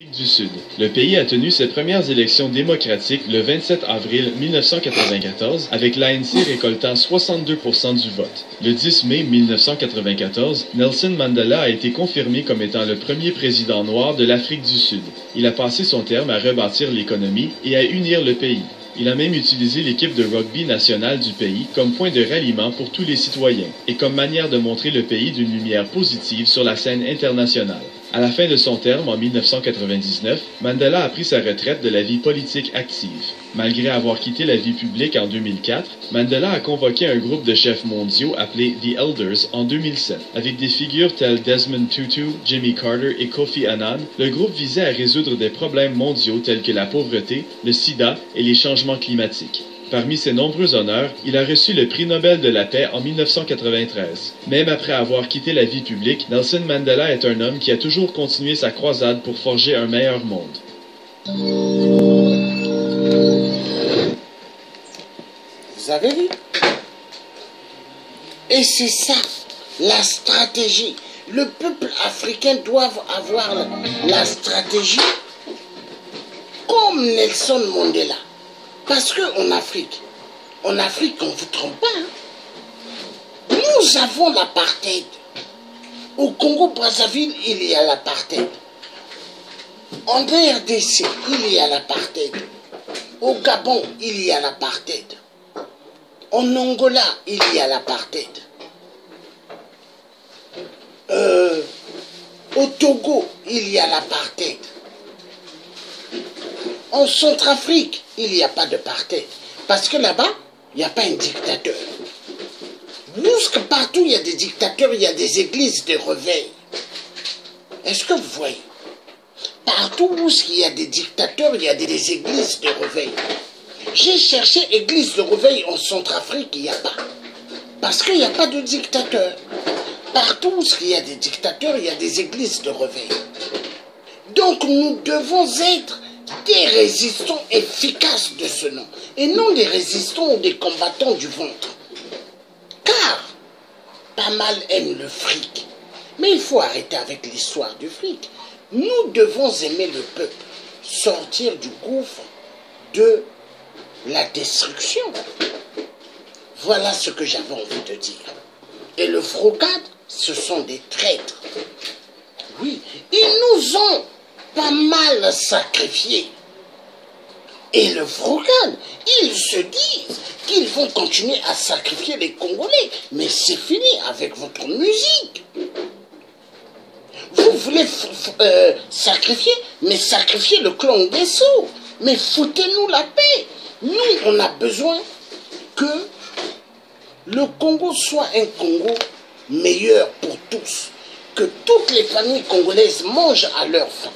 Du Sud. Le pays a tenu ses premières élections démocratiques le 27 avril 1994, avec l'ANC récoltant 62% du vote. Le 10 mai 1994, Nelson Mandela a été confirmé comme étant le premier président noir de l'Afrique du Sud. Il a passé son terme à rebâtir l'économie et à unir le pays. Il a même utilisé l'équipe de rugby nationale du pays comme point de ralliement pour tous les citoyens et comme manière de montrer le pays d'une lumière positive sur la scène internationale. À la fin de son terme, en 1999, Mandela a pris sa retraite de la vie politique active. Malgré avoir quitté la vie publique en 2004, Mandela a convoqué un groupe de chefs mondiaux appelé The Elders en 2007. Avec des figures telles Desmond Tutu, Jimmy Carter et Kofi Annan, le groupe visait à résoudre des problèmes mondiaux tels que la pauvreté, le sida et les changements climatiques. Parmi ses nombreux honneurs, il a reçu le prix Nobel de la paix en 1993. Même après avoir quitté la vie publique, Nelson Mandela est un homme qui a toujours continué sa croisade pour forger un meilleur monde. Vous avez vu? Et c'est ça, la stratégie. Le peuple africain doit avoir la stratégie comme Nelson Mandela. Parce qu'en Afrique, on ne vous trompe pas. Hein? Nous avons l'apartheid. Au Congo-Brazzaville, il y a l'apartheid. En RDC, il y a l'apartheid. Au Gabon, il y a l'apartheid. En Angola, il y a l'apartheid. Au Togo, il y a l'apartheid. En Centrafrique, il n'y a pas d'apartheid. Parce que là-bas, il n'y a pas un dictateur. Jusque partout, il y a des dictateurs, il y a des églises de réveil. Est-ce que vous voyez? Partout où il y a des dictateurs, il y a des églises de réveil. J'ai cherché église de réveil en Centrafrique, il n'y a pas. Parce qu'il n'y a pas de dictateur. Partout où il y a des dictateurs, il y a des églises de réveil. Donc nous devons être des résistants efficaces de ce nom, et non des résistants ou des combattants du ventre. Car, pas mal aiment le fric, mais il faut arrêter avec l'histoire du fric. Nous devons aimer le peuple, sortir du gouffre de la destruction. Voilà ce que j'avais envie de dire. Et le frocade, ce sont des traîtres. Oui, ils nous ont pas mal sacrifiés. Et le frocade, ils se disent qu'ils vont continuer à sacrifier les Congolais. Mais c'est fini avec votre musique. Vous voulez sacrifier, mais sacrifiez le clan Nguesso. Mais foutez-nous la paix. Nous, on a besoin que le Congo soit un Congo meilleur pour tous. Que toutes les familles congolaises mangent à leur faim.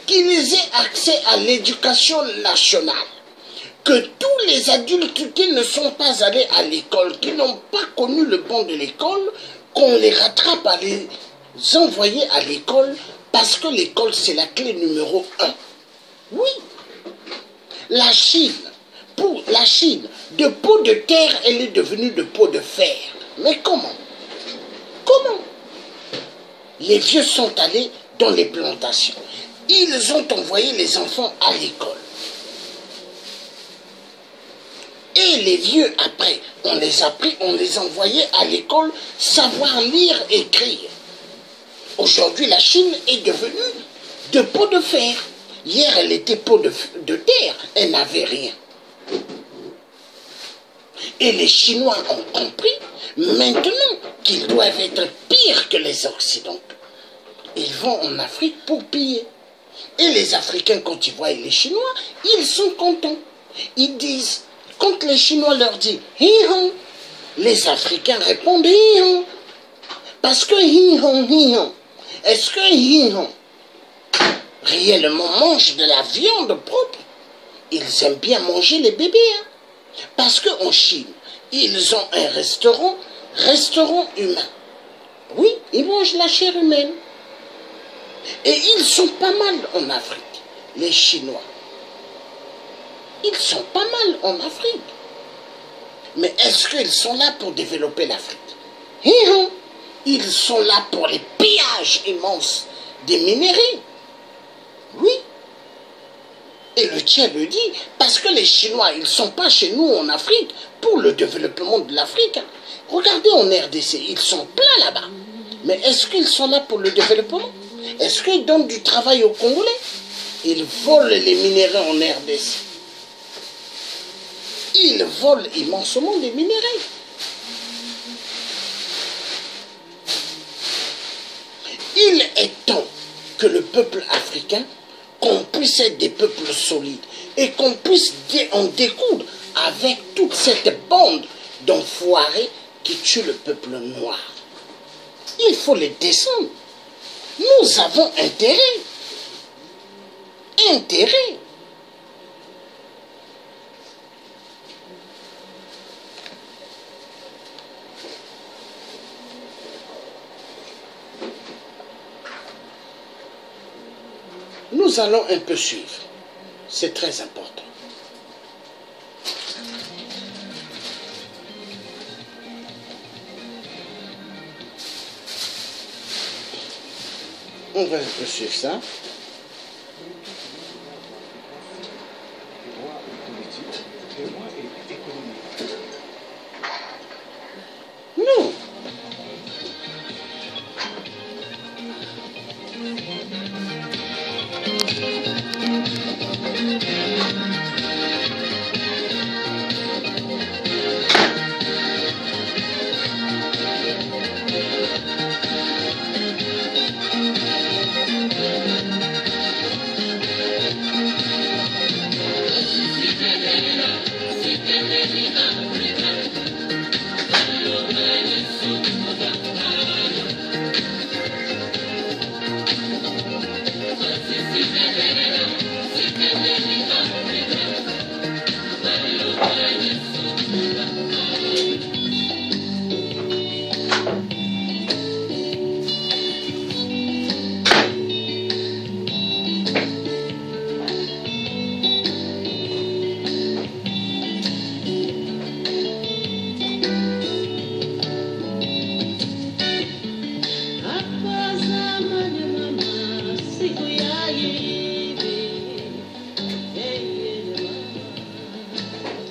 Qu'ils aient accès à l'éducation nationale, que tous les adultes qui ne sont pas allés à l'école, qui n'ont pas connu le banc de l'école, qu'on les rattrape à les envoyer à l'école, parce que l'école c'est la clé numéro 1. Oui, la Chine, pour la Chine, de peau de terre, elle est devenue de peau de fer. Mais comment? Comment? Les vieux sont allés dans les plantations. Ils ont envoyé les enfants à l'école. Et les vieux, après, on les a pris, on les envoyait à l'école, savoir lire et écrire. Aujourd'hui, la Chine est devenue de peau de fer. Hier, elle était peau de terre, elle n'avait rien. Et les Chinois ont compris maintenant qu'ils doivent être pires que les Occidentaux. Ils vont en Afrique pour piller. Et les Africains, quand ils voient les Chinois, ils sont contents. Ils disent, quand les Chinois leur disent « hi-hon », les Africains répondent « hi-hon ». Parce que « hi-hon, hi-hon », est-ce que « hi-hon » réellement mange de la viande propre? Ils aiment bien manger les bébés. Hein? Parce qu'en Chine, ils ont un restaurant humain. Oui, ils mangent la chair humaine. Et ils sont pas mal en Afrique, les Chinois. Ils sont pas mal en Afrique. Mais est-ce qu'ils sont là pour développer l'Afrique? Ils sont là pour les pillages immenses des minerais. Oui. Et le tien le dit, parce que les Chinois, ils ne sont pas chez nous en Afrique pour le développement de l'Afrique. Regardez en RDC, ils sont pleins là-bas. Mais est-ce qu'ils sont là pour le développement? Est-ce qu'ils donnent du travail aux Congolais? Ils volent les minéraux en RDC. Ils volent immensément des minéraux. Il est temps que le peuple africain, qu'on puisse être des peuples solides et qu'on puisse en découdre avec toute cette bande d'enfoirés qui tuent le peuple noir. Il faut les descendre. Nous avons intérêt. Intérêt. Nous allons un peu suivre. C'est très important. On va un peu suivre ça. Non.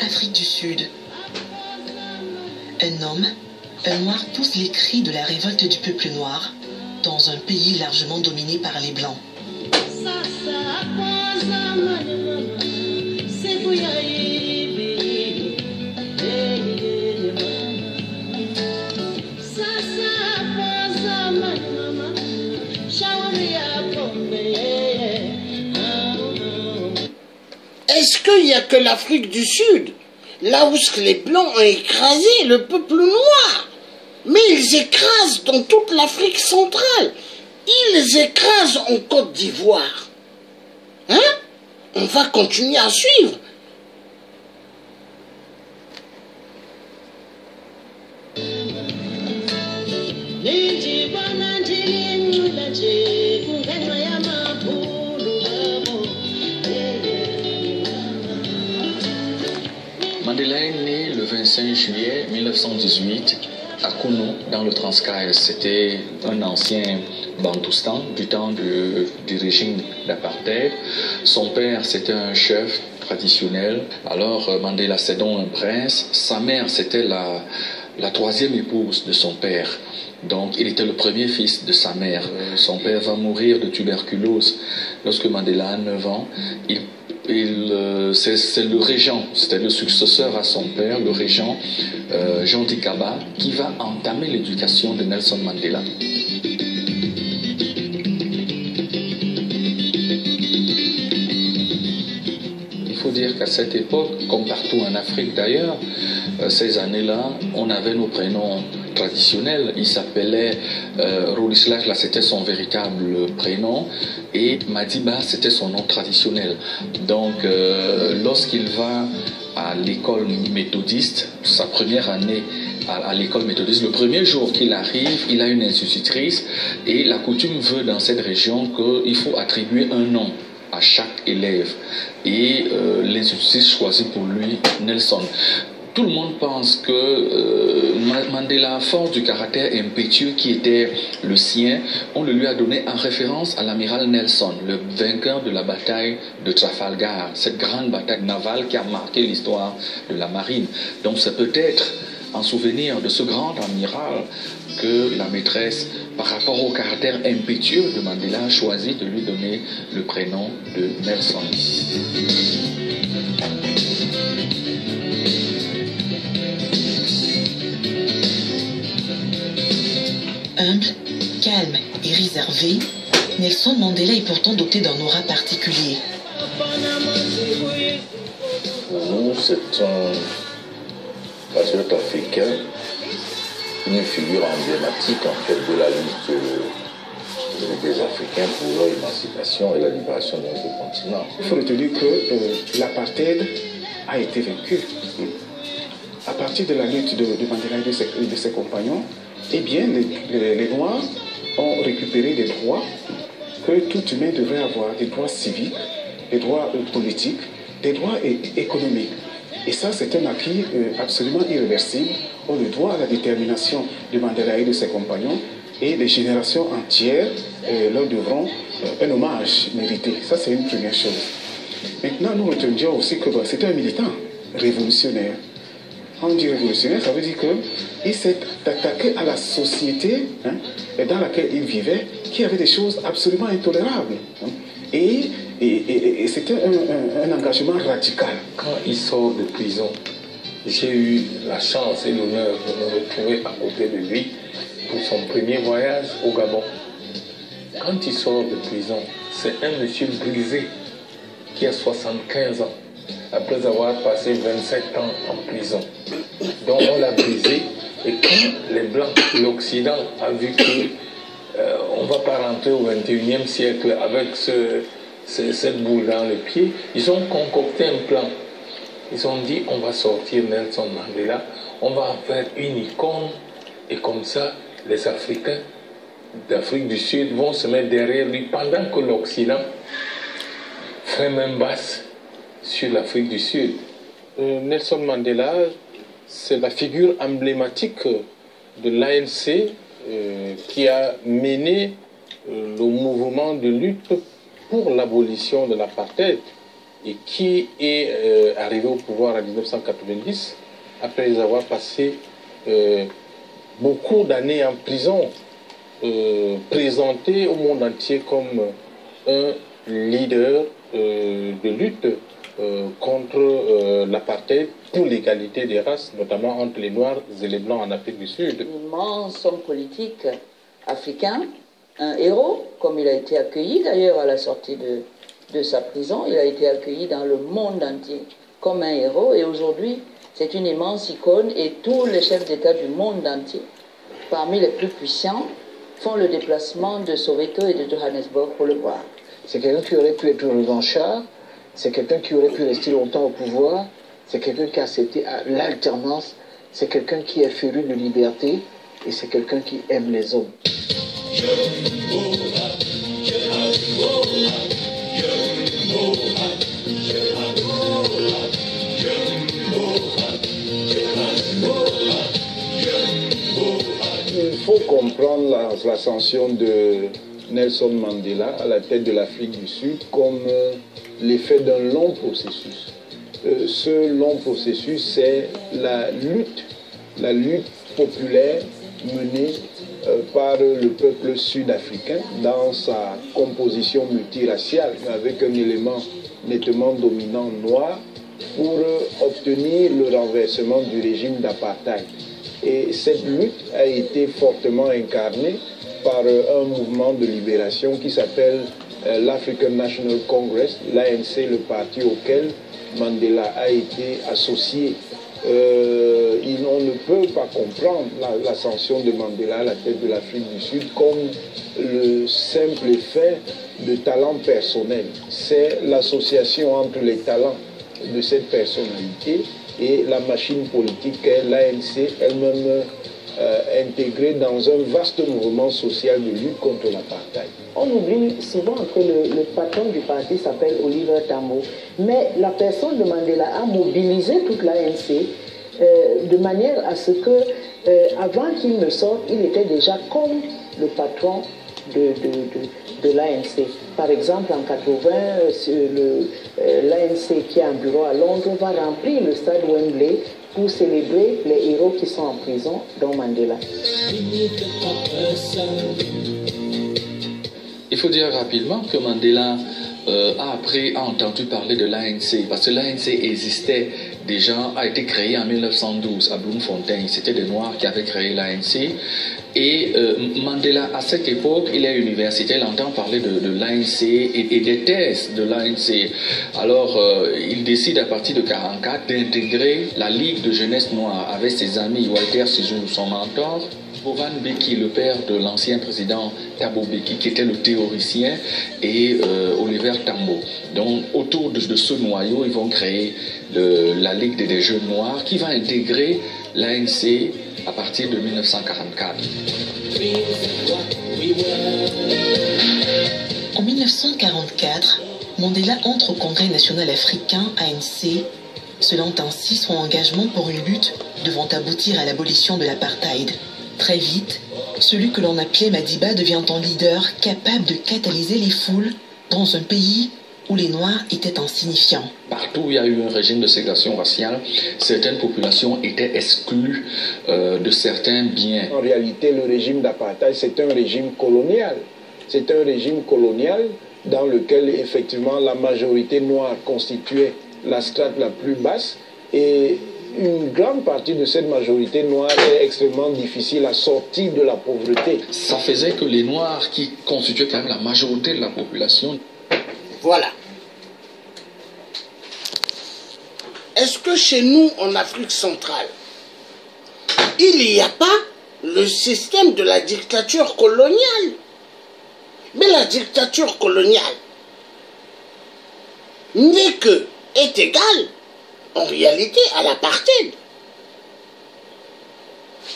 Afrique du Sud. Un homme, un noir, pousse les cris de la révolte du peuple noir dans un pays largement dominé par les Blancs. Est-ce qu'il n'y a que l'Afrique du Sud, là où les Blancs ont écrasé le peuple noir? Mais ils écrasent dans toute l'Afrique centrale. Ils écrasent en Côte d'Ivoire. Hein? On va continuer à suivre. Mandela est né le 25 juillet 1918 à Kounou, dans le Transkei. C'était un ancien Bantoustan du temps du régime d'apartheid. Son père, c'était un chef traditionnel. Alors Mandela, c'est donc un prince. Sa mère, c'était la troisième épouse de son père. Donc, il était le premier fils de sa mère. Son père va mourir de tuberculose lorsque Mandela a 9 ans. C'est le régent, c'était le successeur à son père, le régent Jean Dikaba, qui va entamer l'éducation de Nelson Mandela. Il faut dire qu'à cette époque, comme partout en Afrique d'ailleurs, ces années-là, on avait nos prénoms traditionnels. Il s'appelait Rolislav, là c'était son véritable prénom, et Madiba c'était son nom traditionnel. Donc lorsqu'il va à l'école méthodiste, sa première année à l'école méthodiste, le premier jour qu'il arrive, il a une institutrice, et la coutume veut dans cette région qu'il faut attribuer un nom à chaque élève, et l'institutrice choisit pour lui Nelson. tout le monde pense que Mandela, à force du caractère impétueux qui était le sien, on le lui a donné en référence à l'amiral Nelson, le vainqueur de la bataille de Trafalgar, cette grande bataille navale qui a marqué l'histoire de la marine. Donc c'est peut-être en souvenir de ce grand amiral que la maîtresse, par rapport au caractère impétueux de Mandela, a choisi de lui donner le prénom de Nelson. Humble, calme et réservé, Nelson Mandela est pourtant doté d'un aura particulier. Nous, c'est un patriote africain, une figure emblématique en fait de la lutte des Africains pour leur émancipation et la libération de notre continent. Il faut retenir que l'apartheid a été vaincu. À partir de la lutte de Mandela et de ses compagnons, eh bien, les Noirs ont récupéré des droits que tout humain devrait avoir, des droits civiques, des droits politiques, des droits économiques. Et ça, c'est un acquis absolument irréversible. On le doit à la détermination de Mandela et de ses compagnons, et les générations entières leur devront un hommage mérité. Ça, c'est une première chose. Maintenant, nous retenions aussi que c'était un militant révolutionnaire. Quand on dit révolutionnaire, ça veut dire qu'il s'est attaqué à la société dans laquelle il vivait, qui avait des choses absolument intolérables. Et c'était un engagement radical. Quand il sort de prison, j'ai eu la chance et l'honneur de me retrouver à côté de lui pour son premier voyage au Gabon. Quand il sort de prison, c'est un monsieur brisé qui a 75 ans, après avoir passé 27 ans en prison. Donc on l'a brisé, et quand les Blancs, l'Occident a vu qu'on ne va pas rentrer au 21e siècle avec cette boule dans le pied, ils ont concocté un plan. Ils ont dit, on va sortir Nelson Mandela, on va en faire une icône, et comme ça, les Africains d'Afrique du Sud vont se mettre derrière lui pendant que l'Occident fait main basse sur l'Afrique du Sud. Nelson Mandela, c'est la figure emblématique de l'ANC qui a mené le mouvement de lutte pour l'abolition de l'apartheid et qui est arrivé au pouvoir en 1990 après avoir passé beaucoup d'années en prison, présenté au monde entier comme un leader de lutte contre l'apartheid pour l'égalité des races, notamment entre les Noirs et les Blancs en Afrique du Sud. Un immense homme politique africain, un héros, comme il a été accueilli d'ailleurs à la sortie de sa prison. Il a été accueilli dans le monde entier comme un héros, et aujourd'hui c'est une immense icône, et tous les chefs d'État du monde entier, parmi les plus puissants, font le déplacement de Soweto et de Johannesburg pour le voir. C'est quelqu'un qui aurait pu être revanchard, c'est quelqu'un qui aurait pu rester longtemps au pouvoir, c'est quelqu'un qui a accepté l'alternance, c'est quelqu'un qui est féru de liberté, et c'est quelqu'un qui aime les hommes. Il faut comprendre l'ascension de Nelson Mandela à la tête de l'Afrique du Sud comme l'effet d'un long processus. Ce long processus, c'est la lutte populaire menée par le peuple sud-africain dans sa composition multiraciale, avec un élément nettement dominant noir, pour obtenir le renversement du régime d'apartheid. Et cette lutte a été fortement incarnée par un mouvement de libération qui s'appelle l'African National Congress, l'ANC, le parti auquel Mandela a été associé. On ne peut pas comprendre l'ascension de Mandela à la tête de l'Afrique du Sud comme le simple effet de talent personnel. C'est l'association entre les talents de cette personnalité et la machine politique qu'est l'ANC elle-même intégrée dans un vaste mouvement social de lutte contre l'apartheid. On oublie souvent que le patron du parti s'appelle Oliver Tambo, mais la personne de Mandela a mobilisé toute l'ANC de manière à ce que, avant qu'il ne sorte, il était déjà comme le patron de l'ANC. Par exemple, en 80, l'ANC qui a un bureau à Londres va remplir le stade Wembley pour célébrer les héros qui sont en prison, dont Mandela. Il faut dire rapidement que Mandela a entendu parler de l'ANC, parce que l'ANC existait déjà, a été créé en 1912 à Bloemfontein. C'était des Noirs qui avaient créé l'ANC. Et Mandela, à cette époque, il est à l'université, il entend parler de l'ANC et des thèses de l'ANC. Alors, il décide à partir de 1944 d'intégrer la Ligue de jeunesse noire avec ses amis Walter Sisulu, son mentor, Bovan Beki, le père de l'ancien président Thabo Mbeki, qui était le théoricien, et Oliver Tambo. Donc, autour de ce noyau, ils vont créer la Ligue des jeunes noirs qui va intégrer l'ANC à partir de 1944. En 1944, Mandela entre au Congrès national africain, ANC, selon ainsi son engagement pour une lutte devant aboutir à l'abolition de l'apartheid. Très vite, celui que l'on appelait Madiba devient un leader capable de catalyser les foules dans un pays où les Noirs étaient insignifiants. Partout où il y a eu un régime de ségrégation raciale, certaines populations étaient exclues de certains biens. En réalité, le régime d'apartheid, c'est un régime colonial. C'est un régime colonial dans lequel, effectivement, la majorité noire constituait la strate la plus basse et une grande partie de cette majorité noire est extrêmement difficile à sortir de la pauvreté. Ça faisait que les Noirs, qui constituaient quand même la majorité de la population... Voilà. Est-ce que chez nous, en Afrique centrale, il n'y a pas le système de la dictature coloniale? Mais la dictature coloniale est égale, en réalité, à l'apartheid.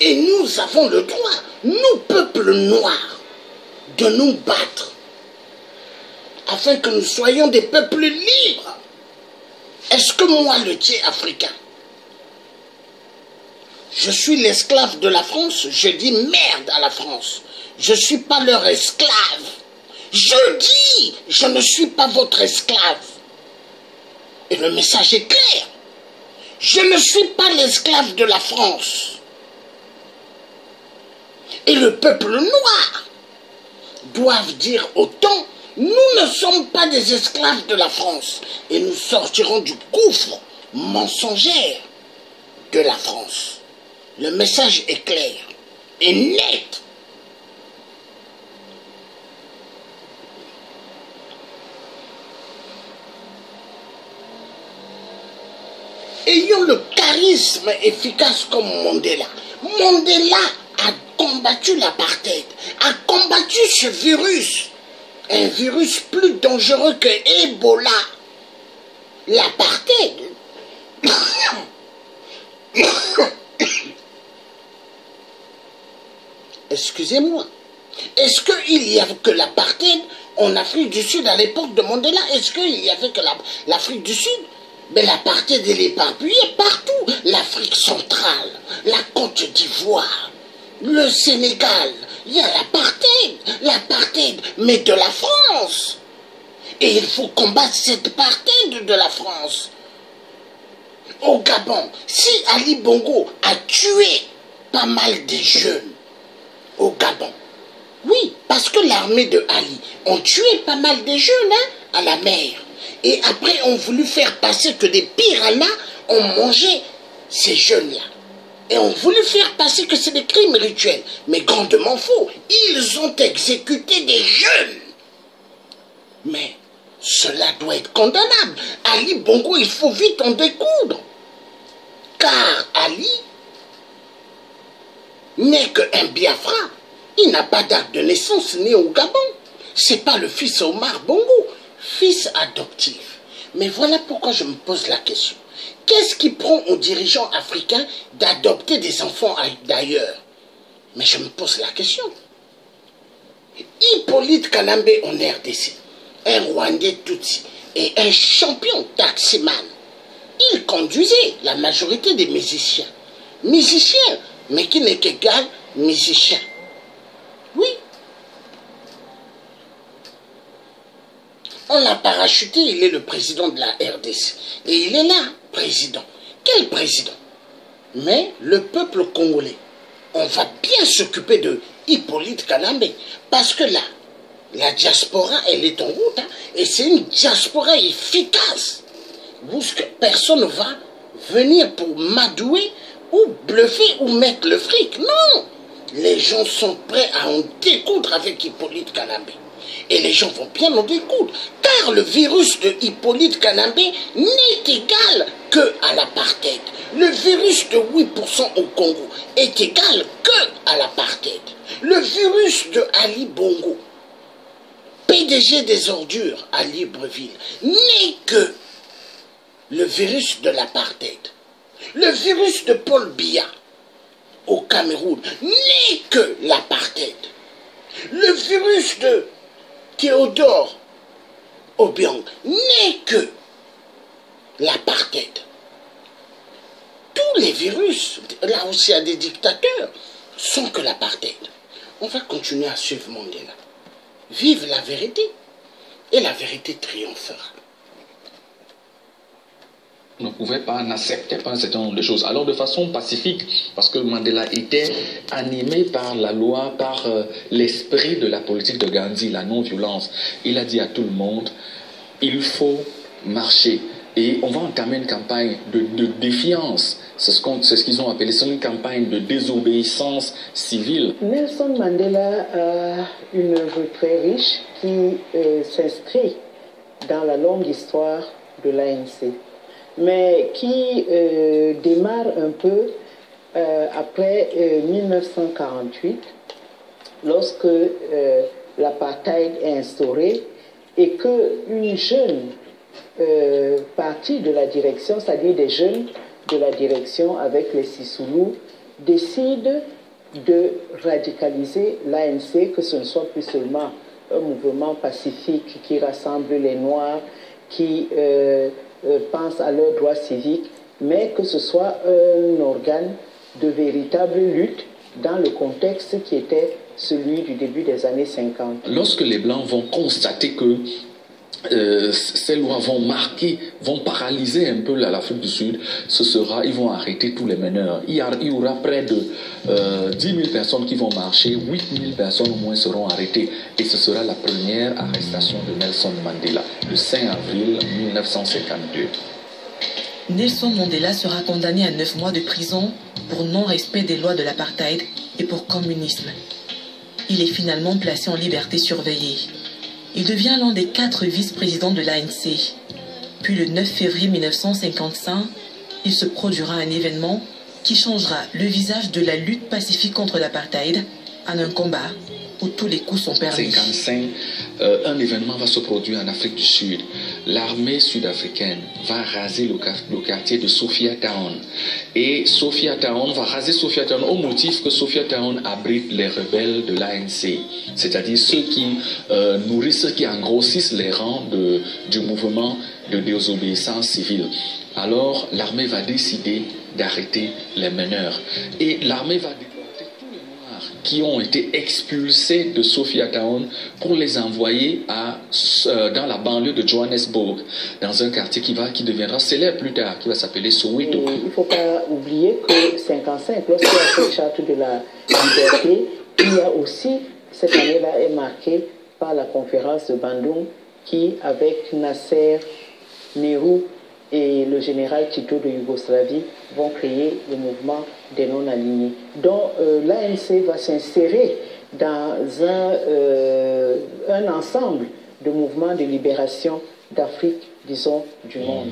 Et nous avons le droit, nous, peuple noir, de nous battre afin que nous soyons des peuples libres. Est-ce que moi, le Tché africain, je suis l'esclave de la France? Je dis merde à la France. Je ne suis pas leur esclave. Je dis, je ne suis pas votre esclave. Et le message est clair. Je ne suis pas l'esclave de la France. Et le peuple noir doit dire autant: nous ne sommes pas des esclaves de la France et nous sortirons du gouffre mensongère de la France. Le message est clair et net. Ayons le charisme efficace comme Mandela. Mandela a combattu l'apartheid, a combattu ce virus. Un virus plus dangereux que Ebola. L'apartheid. Excusez-moi. Est-ce qu'il y avait que l'apartheid en Afrique du Sud à l'époque de Mandela? Est-ce qu'il y avait que l'Afrique du Sud? Mais l'apartheid, il est éparpillé partout. L'Afrique centrale, la Côte d'Ivoire, le Sénégal. Il y a l'apartheid, mais de la France. Et il faut combattre cette apartheid de la France. Au Gabon, si Ali Bongo a tué pas mal de jeunes au Gabon, oui, parce que l'armée de Ali ont tué pas mal de jeunes à la mer. Et après, on voulu faire passer que des piranhas ont mangé ces jeunes-là. Et ont voulu faire passer que c'est des crimes rituels. Mais grandement faux. Ils ont exécuté des jeunes. Mais cela doit être condamnable. Ali Bongo, il faut vite en découdre. Car Ali n'est qu'un Biafra. Il n'a pas d'acte de naissance né au Gabon. C'est pas le fils Omar Bongo, fils adoptif. Mais voilà pourquoi je me pose la question. Qu'est-ce qui prend aux dirigeants africains d'adopter des enfants d'ailleurs? Mais je me pose la question. Hippolyte Kanambe en RDC, un Rwandais Tutsi et un champion taximan. il conduisait la majorité des musiciens. Musiciens, mais qui n'est qu'égal musicien. Oui. On l'a parachuté, il est le président de la RDC. Et il est là, président. Quel président? Mais le peuple congolais, on va bien s'occuper de Hippolyte Kanambe. Parce que là, la diaspora, elle est en route. Hein, et c'est une diaspora efficace. Parce que personne ne va venir pour m'adouer ou bluffer ou mettre le fric. Non. Les gens sont prêts à en découdre avec Hippolyte Kanambe. Et les gens vont bien en découdre. Car le virus de Hippolyte Kanambe n'est égal qu'à l'apartheid. Le virus de 8% au Congo est égal qu'à l'apartheid. Le virus de Ali Bongo, PDG des ordures à Libreville, n'est que le virus de l'apartheid. Le virus de Paul Biya au Cameroun n'est que l'apartheid. Le virus de Théodore Obiang n'est que l'apartheid. Tous les virus, là aussi il y a des dictateurs, sont que l'apartheid. On va continuer à suivre Mandela. Vive la vérité et la vérité triomphera. Ne pouvait pas, n'acceptait pas un certain nombre de choses. Alors de façon pacifique, parce que Mandela était animé par la loi, par l'esprit de la politique de Gandhi, la non-violence. Il a dit à tout le monde, il faut marcher. Et on va entamer une campagne de défiance. C'est ce qu'ils ont appelé, c'est une campagne de désobéissance civile. Nelson Mandela a une œuvre très riche qui s'inscrit dans la longue histoire de l'ANC, mais qui démarre un peu après 1948, lorsque l'apartheid est instauré et qu'une jeune partie de la direction, c'est-à-dire des jeunes de la direction avec les Sissoulou, décident de radicaliser l'ANC, que ce ne soit plus seulement un mouvement pacifique qui rassemble les Noirs, qui pensent à leurs droits civiques, mais que ce soit un organe de véritable lutte dans le contexte qui était celui du début des années 50. Lorsque les Blancs vont constater que ces lois vont marquer, vont paralyser un peu l'Afrique du Sud, ils vont arrêter tous les meneurs. Il y aura près de 10 000 personnes qui vont marcher, 8 000 personnes au moins seront arrêtées. Et ce sera la première arrestation de Nelson Mandela, le 5 avril 1952. Nelson Mandela sera condamné à 9 mois de prison pour non-respect des lois de l'apartheid et pour communisme. Il est finalement placé en liberté surveillée. Il devient l'un des 4 vice-présidents de l'ANC. Puis le 9 février 1955, il se produira un événement qui changera le visage de la lutte pacifique contre l'apartheid en un combat où tous les coups sont permis. 1955, un événement va se produire en Afrique du Sud. L'armée sud-africaine va raser le quartier de Sophia Town. Et Sophia Town va raser Sophia Town au motif que Sophia Town abrite les rebelles de l'ANC. C'est-à-dire ceux qui nourrissent, ceux qui engrossissent les rangs du mouvement de désobéissance civile. Alors l'armée va décider d'arrêter les meneurs. Et l'armée va déporter tous les Noirs qui ont été expulsés de Sophia Town pour les envoyer dans la banlieue de Johannesburg, dans un quartier qui deviendra célèbre plus tard, qui va s'appeler Soweto. Il ne faut pas oublier que 55, lorsqu'il y a cette charte de la liberté, il y a aussi, cette année-là est marquée par la conférence de Bandung qui, avec Nasser, Nehru et le général Tito de Yougoslavie, vont créer le mouvement des non-alignés. Donc l'ANC va s'insérer dans un ensemble de mouvements de libération d'Afrique, disons, du monde.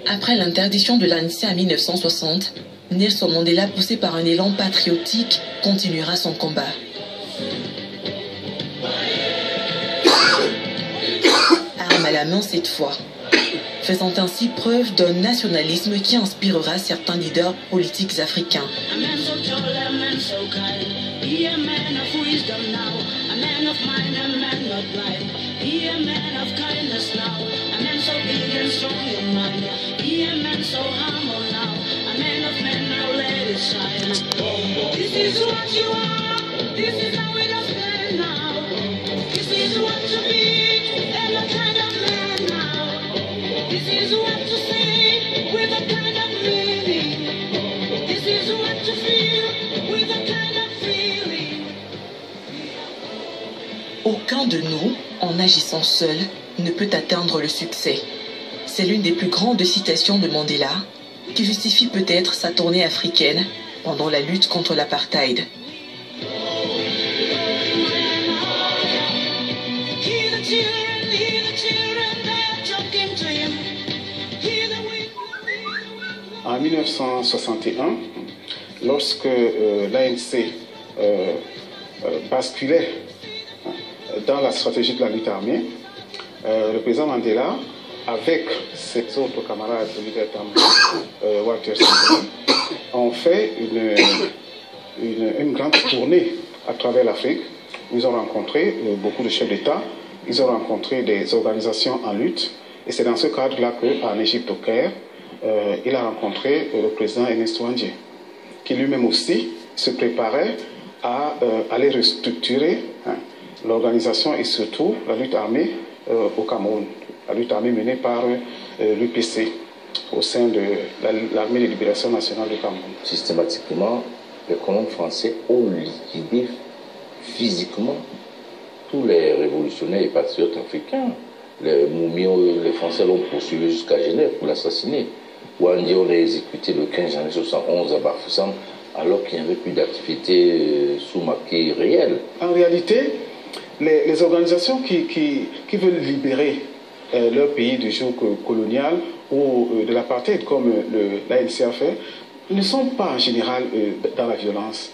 Après l'interdiction de l'ANC en 1960, Nelson Mandela, poussé par un élan patriotique, continuera son combat. Arme à la main cette fois, faisant ainsi preuve d'un nationalisme qui inspirera certains leaders politiques africains. of mind, a man not blind. Be a man of kindness now, a man so big and strong in mind. Be a man so humble now, a man of men now let it shine. This is what you are, this is how it has been now. This is what to be, and a kind of man now. This is what to say, with a kind of meaning. This is what to feel, with a kind of feeling. Aucun de nous, en agissant seul, ne peut atteindre le succès. C'est l'une des plus grandes citations de Mandela, qui justifie peut-être sa tournée africaine pendant la lutte contre l'apartheid. En 1961, lorsque l'ANC basculait dans la stratégie de la lutte armée, le président Mandela, avec ses autres camarades, Oliver Tambo, Walter Sisulu, ont fait une grande tournée à travers l'Afrique. Ils ont rencontré beaucoup de chefs d'État, ils ont rencontré des organisations en lutte, et c'est dans ce cadre-là qu'en Égypte, au Caire, il a rencontré le président Ernesto Andié, qui lui-même aussi se préparait à aller restructurer l'organisation et surtout la lutte armée au Cameroun, la lutte armée menée par l'UPC au sein de l'armée de libération nationale du Cameroun. Systématiquement, les colons français ont liquidé physiquement tous les révolutionnaires et patriotes africains. Les Moumio, les Français l'ont poursuivi jusqu'à Genève pour l'assassiner. Wandi, on l'a exécuté le 15 janvier 1971 à Bafoussam, alors qu'il n'y avait plus d'activité sous maquis réelle. En réalité, les organisations qui veulent libérer leur pays du joug colonial ou de l'apartheid, comme l'ANC a fait, ne sont pas en général dans la violence.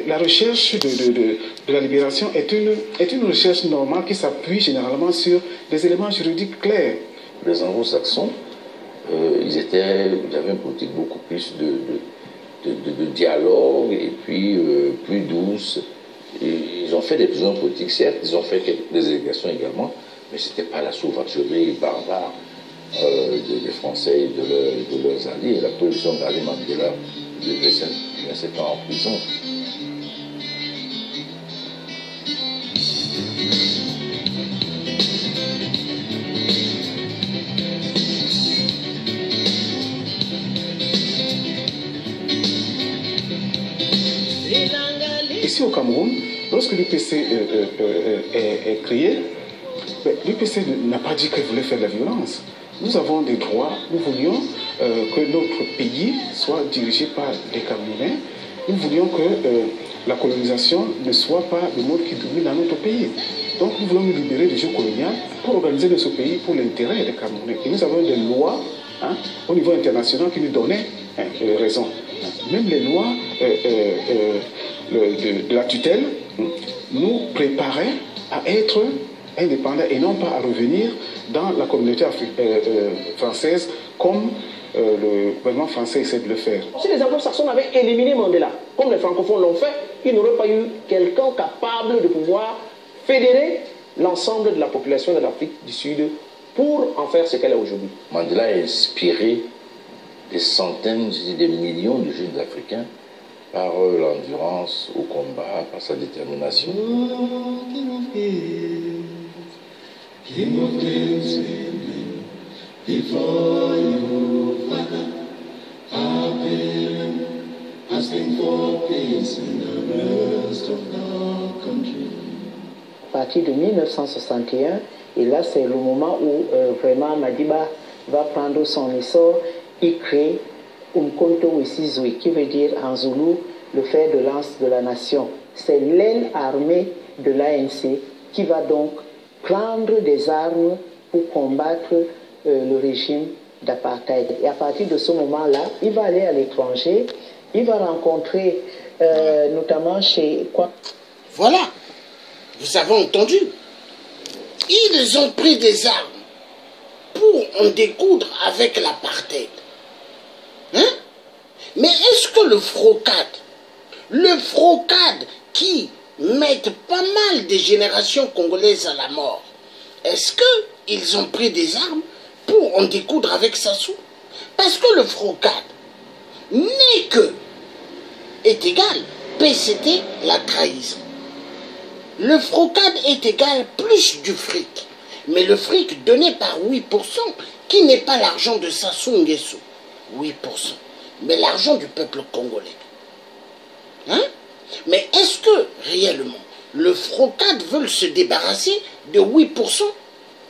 La recherche de la libération est une recherche normale qui s'appuie généralement sur des éléments juridiques clairs. Les anglo-saxons, ils avaient une politique beaucoup plus de dialogue et puis plus douce. Et ils ont fait des prisons politiques, certes, ils ont fait des élégations également, mais ce n'était pas la sauvagerie barbare des Français et de leurs alliés. La position d'Ali Mandela de 27 ans en prison. Ici au Cameroun, lorsque l'UPC est créé, l'UPC n'a pas dit qu'elle voulait faire de la violence. Nous avons des droits, nous voulions que notre pays soit dirigé par des Camerounais. Nous voulions que la colonisation ne soit pas le mode qui domine dans notre pays. Donc nous voulons nous libérer du joug colonial pour organiser notre pays pour l'intérêt des Camerounais. Et nous avons des lois au niveau international qui nous donnaient raison. Même les lois de la tutelle nous préparaient à être indépendants et non pas à revenir dans la communauté française comme le gouvernement français essaie de le faire. Si les anglo-saxons avaient éliminé Mandela, comme les francophones l'ont fait, il n'aurait pas eu quelqu'un capable de pouvoir fédérer l'ensemble de la population de l'Afrique du Sud pour en faire ce qu'elle est aujourd'hui. Mandela a inspiré des centaines, des millions de jeunes africains par l'endurance au combat, par sa détermination. À partir de 1961, et là c'est le moment où vraiment Madiba va prendre son essor, il crée Umkhonto we Sizwe, qui veut dire en zoulou le fer de lance de la nation. C'est l'aile armée de l'ANC qui va donc prendre des armes pour combattre le régime d'apartheid. Et à partir de ce moment-là, il va aller à l'étranger, il va rencontrer notamment chez... Voilà, vous avez entendu. Ils ont pris des armes pour en découdre avec l'apartheid. Mais est-ce que le frocade qui mettent pas mal de générations congolaises à la mort. Est-ce qu'ils ont pris des armes pour en découdre avec Sassou? Parce que le FROCAD n'est que est égal PCT, la trahison. Le FROCAD est égal plus du fric. Mais le fric donné par 8%, qui n'est pas l'argent de Sassou Nguesso, 8%, mais l'argent du peuple congolais. Hein? Mais est-ce que, réellement, le FROCAD veut se débarrasser de 8%?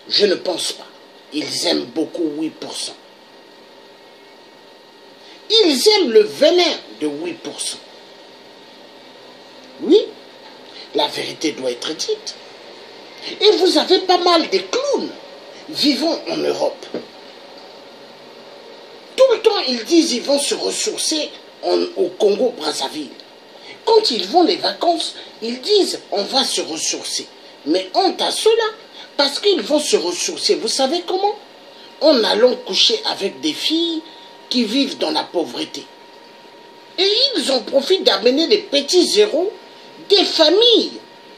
Je ne pense pas. Ils aiment beaucoup 8%. Ils aiment le venin de 8%. Oui, la vérité doit être dite. Et vous avez pas mal de clowns vivant en Europe. Tout le temps, ils disent qu'ils vont se ressourcer au Congo-Brazzaville. Quand ils vont les vacances, ils disent on va se ressourcer. Mais honte à cela, parce qu'ils vont se ressourcer. Vous savez comment? En allant coucher avec des filles qui vivent dans la pauvreté. Et ils en profitent d'amener les petits zéros des familles.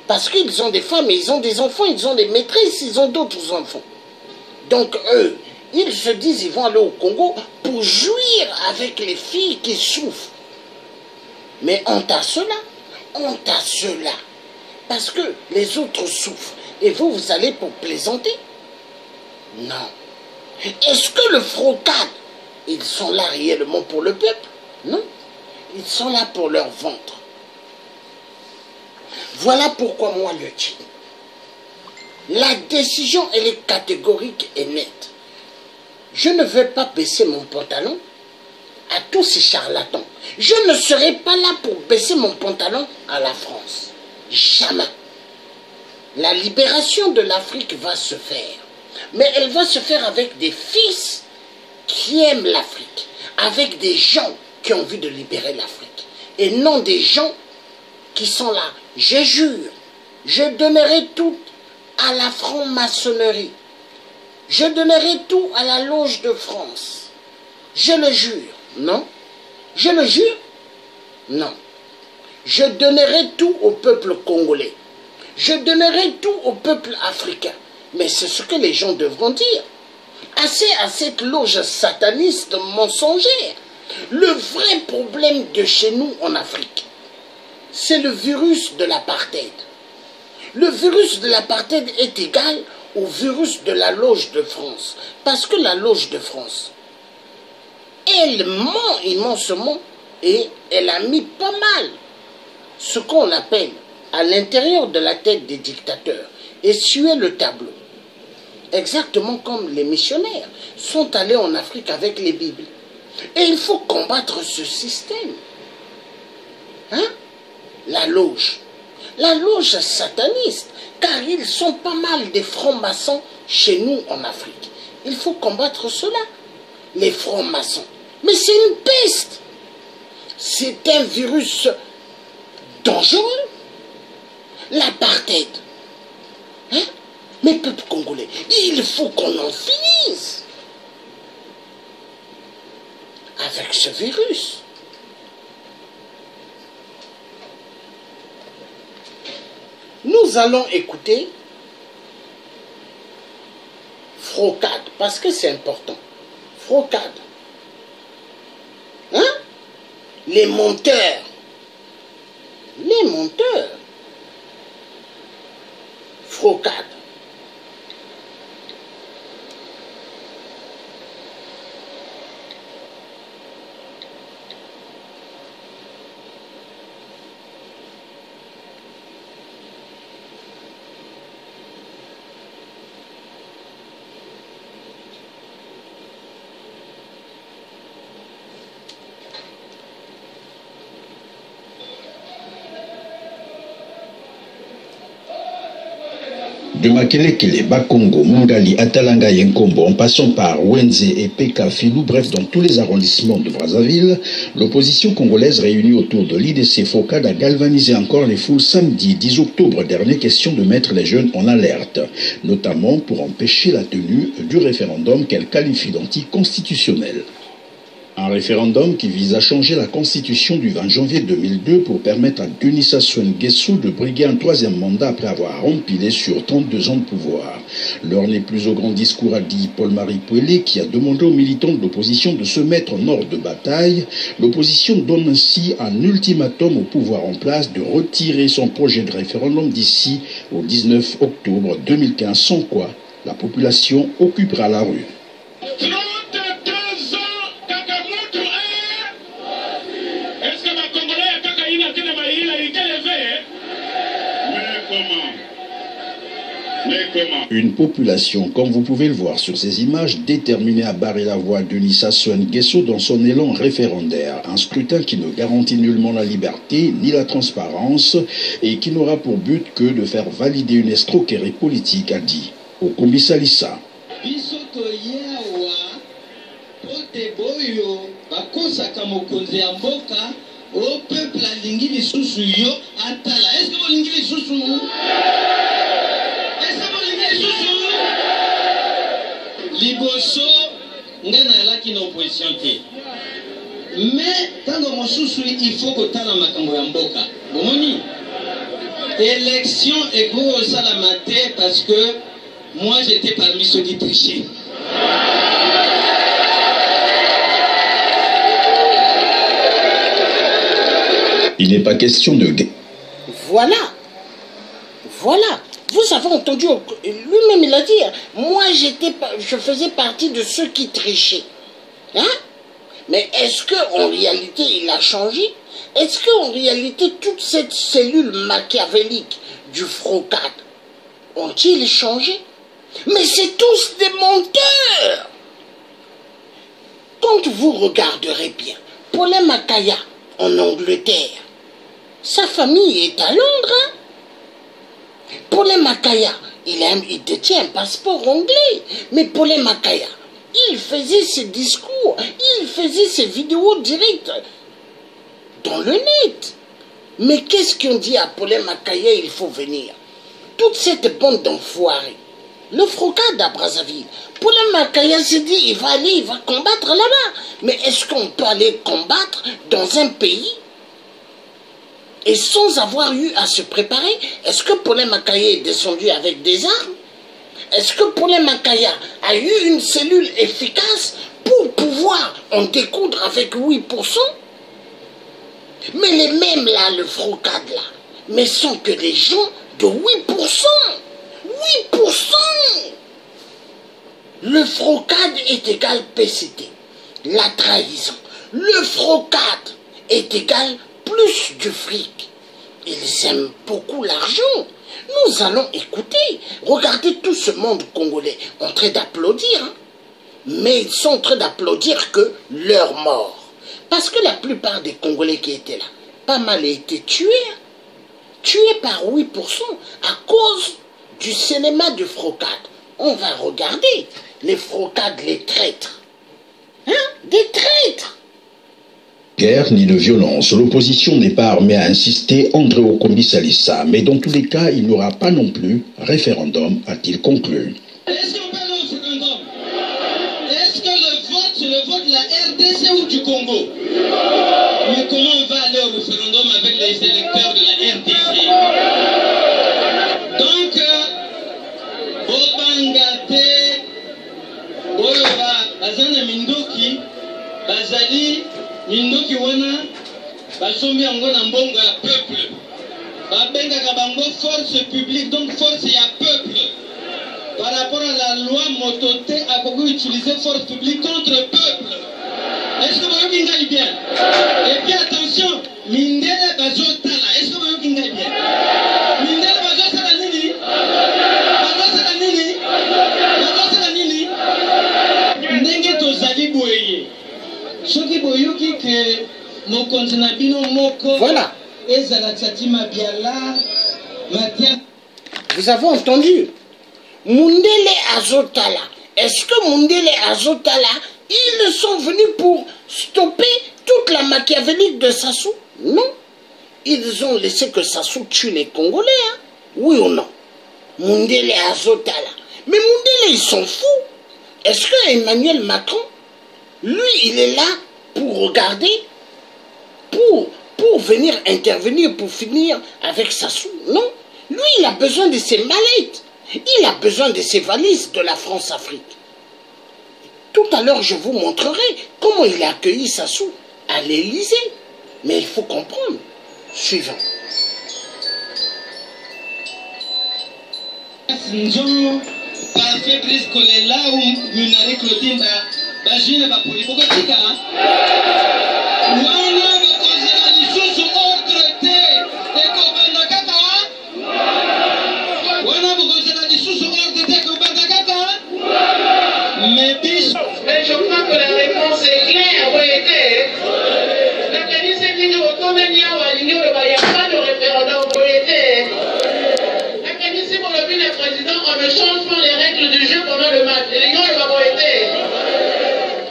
Parce qu'ils ont des femmes, ils ont des enfants, ils ont des maîtresses, ils ont d'autres enfants. Donc eux, ils se disent qu'ils vont aller au Congo pour jouir avec les filles qui souffrent. Mais honte à cela, honte à cela. Parce que les autres souffrent. Et vous, vous allez pour plaisanter? Non. Est-ce que le FROCAD, ils sont là réellement pour le peuple? Non. Ils sont là pour leur ventre. Voilà pourquoi moi le dis. La décision, elle est catégorique et nette. Je ne vais pas baisser mon pantalon à tous ces charlatans. Je ne serai pas là pour baisser mon pantalon à la France. Jamais. La libération de l'Afrique va se faire. Mais elle va se faire avec des fils qui aiment l'Afrique. Avec des gens qui ont envie de libérer l'Afrique. Et non des gens qui sont là. Je jure, je donnerai tout à la franc-maçonnerie. Je donnerai tout à la loge de France. Je le jure. Non? Je le jure? Non. Je donnerai tout au peuple congolais. Je donnerai tout au peuple africain. Mais c'est ce que les gens devront dire. Assez à cette loge sataniste mensongère. Le vrai problème de chez nous en Afrique, c'est le virus de l'apartheid. Le virus de l'apartheid est égal au virus de la loge de France. Parce que la loge de France, elle ment immensement et elle a mis pas mal ce qu'on appelle à l'intérieur de la tête des dictateurs, essuyer le tableau. Exactement comme les missionnaires sont allés en Afrique avec les Bibles. Et il faut combattre ce système. Hein? La loge sataniste, car ils sont pas mal des francs-maçons chez nous en Afrique. Il faut combattre cela, les francs-maçons. Mais c'est une peste. C'est un virus dangereux. L'apartheid. Hein? Mais peuple congolais, il faut qu'on en finisse avec ce virus. Nous allons écouter FROCAD, parce que c'est important. FROCAD. Hein? Les monteurs. Les monteurs. FROCAD. De Makelekele, Bakongo, Mongali, Atalanga et Nkombo, en passant par Wenze et Peka Filou, bref, dans tous les arrondissements de Brazzaville, l'opposition congolaise réunie autour de l'IDC FROCAD a galvanisé encore les foules samedi 10 octobre dernier, question de mettre les jeunes en alerte, notamment pour empêcher la tenue du référendum qu'elle qualifie d'anticonstitutionnel. Un référendum qui vise à changer la constitution du 20 janvier 2002 pour permettre à Denis Sassou Nguesso de briguer un troisième mandat après avoir empilé sur 32 ans de pouvoir. L'heure n'est plus au grand discours, a dit Paul-Marie Pouellet, qui a demandé aux militants de l'opposition de se mettre en ordre de bataille. L'opposition donne ainsi un ultimatum au pouvoir en place de retirer son projet de référendum d'ici au 19 octobre 2015, sans quoi la population occupera la rue. Une population, comme vous pouvez le voir sur ces images, déterminée à barrer la voie de Denis Sassou Nguesso dans son élan référendaire. Un scrutin qui ne garantit nullement la liberté ni la transparence et qui n'aura pour but que de faire valider une escroquerie politique, a dit Okombi Salissa. Au peuple alingi lisusu yo atala. Est-ce que vous lingi lisusu? Est-ce que vous lingi lisusu? Liboso ngana elaki na opposition te. Mais tango mosusu il faut kotala makambo ya mboka. Bomoni? Élection eko salama te parce que moi j'étais parmi ceux qui trichaient. Il n'est pas question de... Voilà. Voilà. Vous avez entendu, lui-même il a dit, moi je faisais partie de ceux qui trichaient. Hein? Mais est-ce qu'en réalité il a changé? Est-ce qu'en réalité toute cette cellule machiavélique du Frocade ont-ils changé? Mais c'est tous des menteurs. Quand vous regarderez bien, Paulin Makaya en Angleterre, sa famille est à Londres. Hein? Paulin Makaya, il détient un passeport anglais. Mais Paulin Makaya, il faisait ses discours, il faisait ses vidéos directes dans le net. Mais qu'est-ce qu'on dit à Paulin Makaya, il faut venir? Toute cette bande d'enfoirés, le Frocade à Brazzaville, Paulin Makaya s'est dit, il va aller, il va combattre là-bas. Mais est-ce qu'on peut aller combattre dans un pays et sans avoir eu à se préparer? Est-ce que Paulin Makaya est descendu avec des armes? Est-ce que Paulin Makaya a eu une cellule efficace pour pouvoir en découdre avec 8%? Mais les mêmes là, le Frocade là, mais sont que des gens de 8%. 8%. Le Frocade est égal PCT. La trahison. Le Frocade est égal plus du fric. Ils aiment beaucoup l'argent. Nous allons écouter. Regardez tout ce monde congolais en train d'applaudir. Hein? Mais ils sont en train d'applaudir que leur mort. Parce que la plupart des Congolais qui étaient là, pas mal a été tués. Hein? Tués par 8% à cause du cinéma du Frocade. On va regarder les Frocades, les traîtres. Hein? Des traîtres. Guerre ni de violence. L'opposition n'est pas armée à insister, André Okombi Salissa. Mais dans tous les cas, il n'y aura pas non plus référendum, a-t-il conclu. Est-ce qu'on parle au référendum? Est-ce que le vote, c'est le vote de la RDC ou du Congo? Mais comment on va aller au référendum avec les électeurs de la RDC? Donc, Bobangate, Boyoba, Bazana Mindoki, Bazali, Mindoki wana, Basombi yango na mbongo ya peuple. Babengaka bango force publique, donc force ya peuple. Par rapport à la loi Motote, a beaucoup utilisé force publique contre peuple. Est-ce que vous avez bien? Et puis attention, Mindele Bazotala, est-ce que vous avez bien? Mindele Bazotala nini? Bazotala nini? Bazotala nini? Ndenge tozali boye. Soki boyoki ke mokonzi na bino moko. Voilà. Vous avez entendu? Mundele Azotala. Est-ce que Mundele Azotala, ils sont venus pour stopper toute la machiavélique de Sassou? Non. Ils ont laissé que Sassou tue les Congolais. Hein? Oui ou non? Mundele Azotala. Mais Mundele, ils sont fous. Est-ce que Emmanuel Macron, lui, il est là pour regarder, pour venir intervenir, pour finir avec Sassou. Non, lui, il a besoin de ses mallettes. Il a besoin de ses valises de la France-Afrique. Tout à l'heure, je vous montrerai comment il a accueilli Sassou à l'Élysée. Mais il faut comprendre. Suivant. Njo pa Fabrice Kolela ou Munari Claudine ba jine ba poli boko tika wana bakozela lisusu ordre te ekobanda kaka wana bakozela lisusu ordre te ekobanda kaka mais bis mais je crois que la réponse est claire boyete la kanise nini otomenia walingi oba ya pas de référendum boyete. Le président, on ne change pas les règles du jeu pendant le match. Les gens, ils vont été.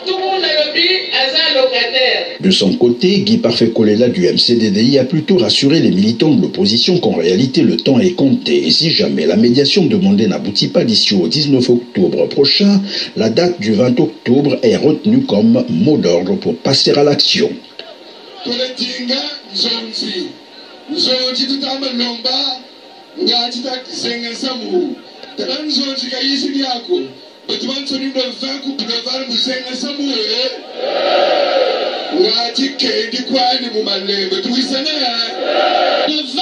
Tout le monde a le but à un locataire. De son côté, Guy Parfait Kolela du MCDDI a plutôt rassuré les militants de l'opposition qu'en réalité le temps est compté. Et si jamais la médiation demandée n'aboutit pas d'ici au 19 octobre prochain, la date du 20 octobre est retenue comme mot d'ordre pour passer à l'action. ngati takisenga samu takanzonzi kayisi lyako batibansoni ndo vanku bulevar musenga samu ngati kendi kwani mu malembe tuisana le 20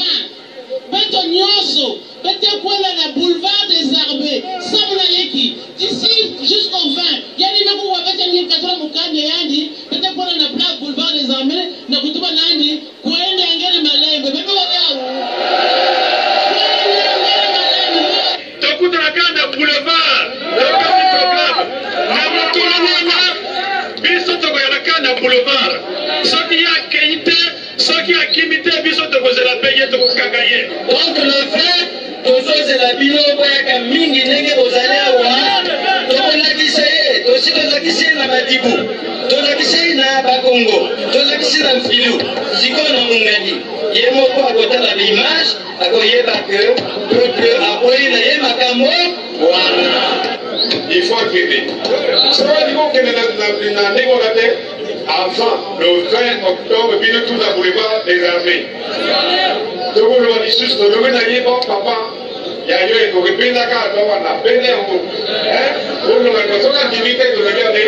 bato nyonso batekwela na boulevard des Arbres samu na yeki d'ici jusqu'au 20 yani meko wabeta ni katara mukande yani batekwela na place boulevard des Arbres na kutuba nani kwende ngene malembe bebe wabao donc le fait tozozela bino boyaka mingi ndenge bozali awa tokolakisa ye tosi tozakisi ye na madibu tozakisi ye na bakongo tozakisi na mfilu sikoyo na mongani ye moko akotala baimage akoyeba ke peuple akoyi na ye makambo wana il faut acquitter soki likokende na ndenge wana te avant le 20 octobre bino tuza boulevard des Armées tokoloba lisusu tolobi na ye bon papa yayo ekokependaka ata wana pende yango olobaka soki andimi te tolobi ane.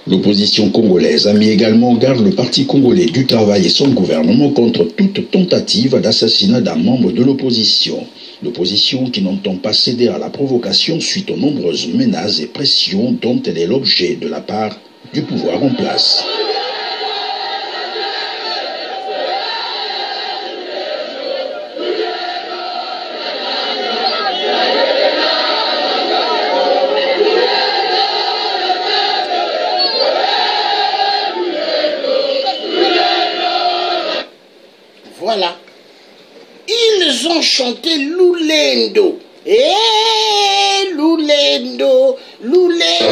L'opposition congolaise a mis également en garde le Parti congolais du travail et son gouvernement contre toute tentative d'assassinat d'un membre de l'opposition. L'opposition qui n'entend pas céder à la provocation suite aux nombreuses menaces et pressions dont elle est l'objet de la part du pouvoir en place. Voilà. Ils ont chanté Lulendo. Lulendo, Lulendo.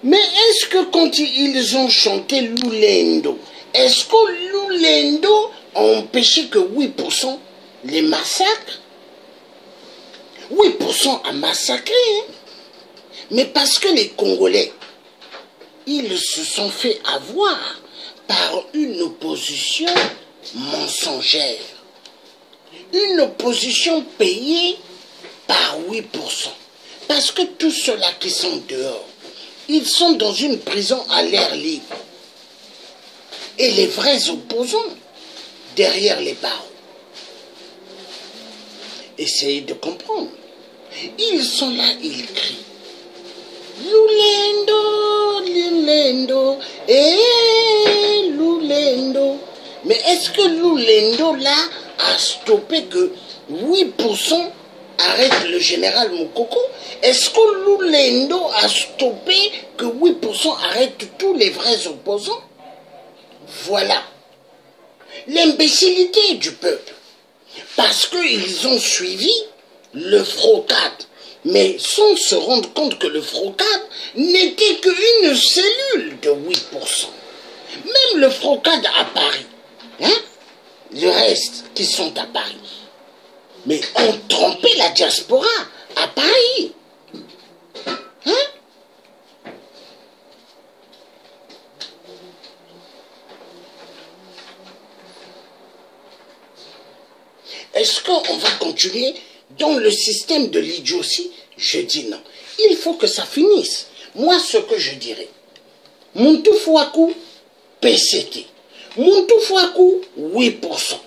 Mais est-ce que quand ils ont chanté Lulendo, est-ce que Lulendo a empêché que 8% les massacrent? 8% a massacré. Hein? Mais parce que les Congolais, ils se sont fait avoir par une opposition mensongère. Une opposition payée par 8%. Parce que tous ceux-là qui sont dehors, ils sont dans une prison à l'air libre. Et les vrais opposants, derrière les barreaux. Essayez de comprendre. Ils sont là, ils crient. Lulendo, Lulendo, Lulendo. Mais est-ce que Lulendo là a stoppé que 8% arrête le général Moukoko? Est-ce que Lulendo a stoppé que 8% arrête tous les vrais opposants? Voilà l'imbécilité du peuple. Parce qu'ils ont suivi le FROCAD. Mais sans se rendre compte que le FROCAD n'était qu'une cellule de 8%. Même le FROCAD à Paris, hein? Le reste qui sont à Paris. Mais ont trompé la diaspora à Paris. Hein? Est-ce qu'on va continuer dans le système de l'idiotie? Je dis non. Il faut que ça finisse. Moi, ce que je dirais, Muntu Fouakou, PCT. Muntu Fouakou, 8%.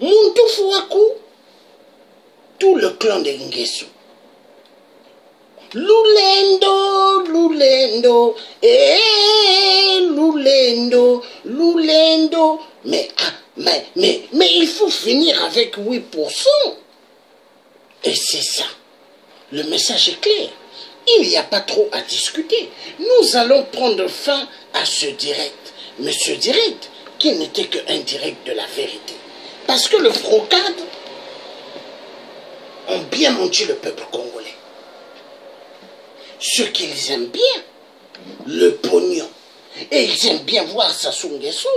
Muntu Fouakou, tout le clan de Nguesso. Lulendo, Lulendo, Lulendo, Lulendo. Mais il faut finir avec 8%. Et c'est ça. Le message est clair. Il n'y a pas trop à discuter. Nous allons prendre fin à ce direct. Mais ce direct, qui n'était qu'un direct de la vérité. Parce que le frocade ont bien menti le peuple congolais. Ce qu'ils aiment bien, le pognon. Et ils aiment bien voir Sassou Nguesso.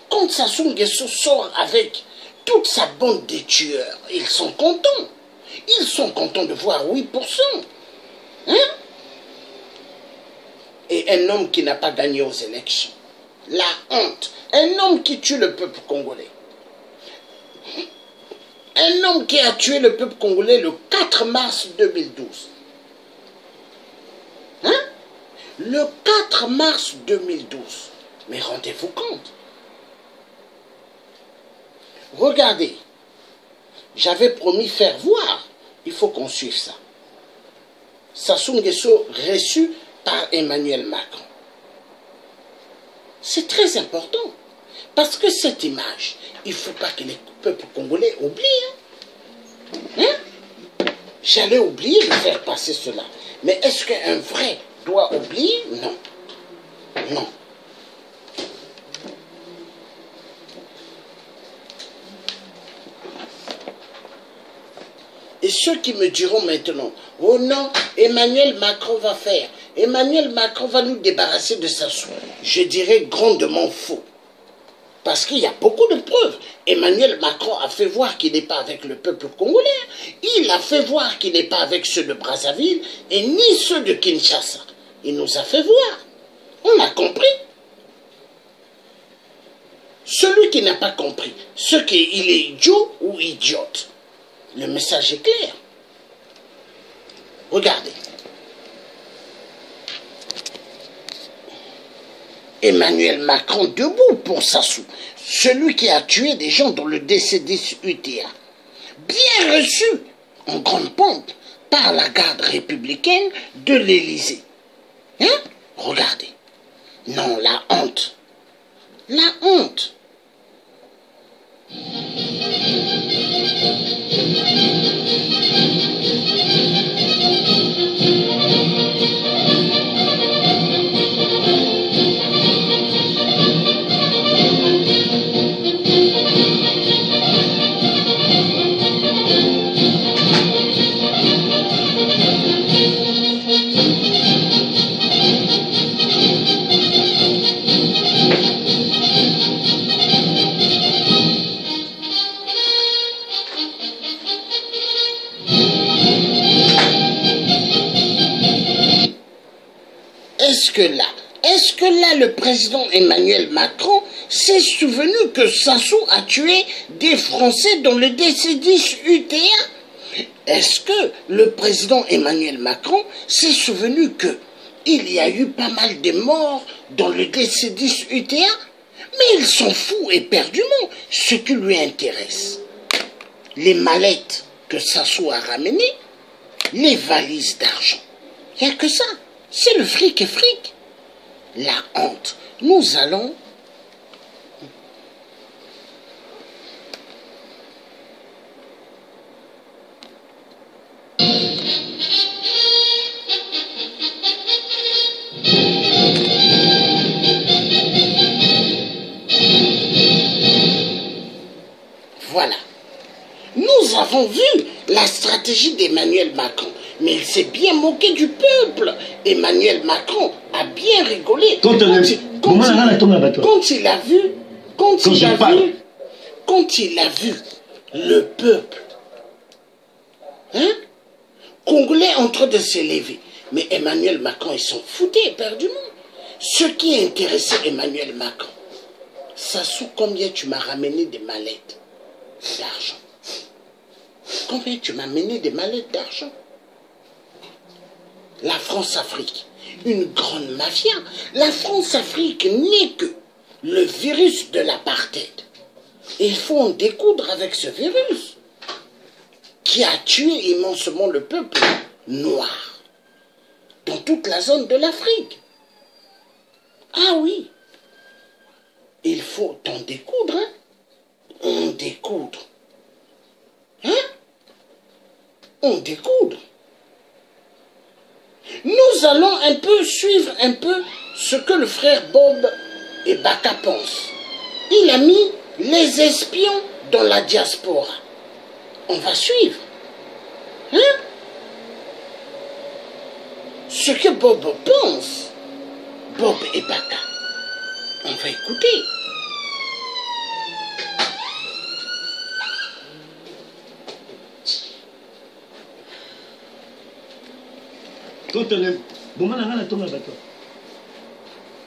Quand Sassou Nguesso sort avec toute sa bande de tueurs, ils sont contents. Ils sont contents de voir 8%. Hein? Et un homme qui n'a pas gagné aux élections. La honte. Un homme qui tue le peuple congolais. Un homme qui a tué le peuple congolais le 4 mars 2012. Hein? Le 4 mars 2012. Mais rendez-vous compte. Regardez. J'avais promis faire voir. Il faut qu'on suive ça. Sassou Nguesso reçu par Emmanuel Macron. C'est très important. Parce que cette image, il ne faut pas que les peuples congolais oublient. Hein? J'allais oublier de faire passer cela. Mais est-ce qu'un vrai doit oublier? Non. Non. Et ceux qui me diront maintenant, oh non, Emmanuel Macron va faire, Emmanuel Macron va nous débarrasser de Sassou. Je dirais grandement faux. Parce qu'il y a beaucoup de preuves. Emmanuel Macron a fait voir qu'il n'est pas avec le peuple congolais. Il a fait voir qu'il n'est pas avec ceux de Brazzaville et ni ceux de Kinshasa. Il nous a fait voir. On a compris. Celui qui n'a pas compris, ce qu'il est idiot ou idiote. Le message est clair. Regardez. Emmanuel Macron debout pour Sassou, celui qui a tué des gens dans le DC-10 UTA. Bien reçu, en grande pompe, par la garde républicaine de l'Élysée. Hein? Regardez. Non, la honte. La honte. Est-ce que là, le président Emmanuel Macron s'est souvenu que Sassou a tué des Français dans le DC-10 UTA? Est-ce que le président Emmanuel Macron s'est souvenu que il y a eu pas mal de morts dans le DC-10 UTA? Mais il s'en fout éperdument. Ce qui lui intéresse, les mallettes que Sassou a ramenées, les valises d'argent. Il n'y a que ça. C'est le fric et fric. La honte. Nous allons... Voilà. Nous avons vu la stratégie d'Emmanuel Macron. Mais il s'est bien moqué du peuple. Emmanuel Macron a bien rigolé. Quand il a vu le peuple, hein, congolais en train de s'élever. Mais Emmanuel Macron, ils s'en foutaient éperdument. Ce qui intéressait Emmanuel Macron, Sassou, combien tu m'as ramené des mallettes d'argent? combien tu m'as mené des mallettes d'argent? La France-Afrique, une grande mafia. La France-Afrique n'est que le virus de l'apartheid. Et il faut en découdre avec ce virus qui a tué immensément le peuple noir dans toute la zone de l'Afrique. Ah oui, il faut en découdre, hein? En découdre. Hein? En découdre. Nous allons un peu suivre un peu ce que le frère Bob et Baka pensent. Il a mis les espions dans la diaspora. On va suivre. Hein? Ce que Bob pense, Bob et Baka. On va écouter.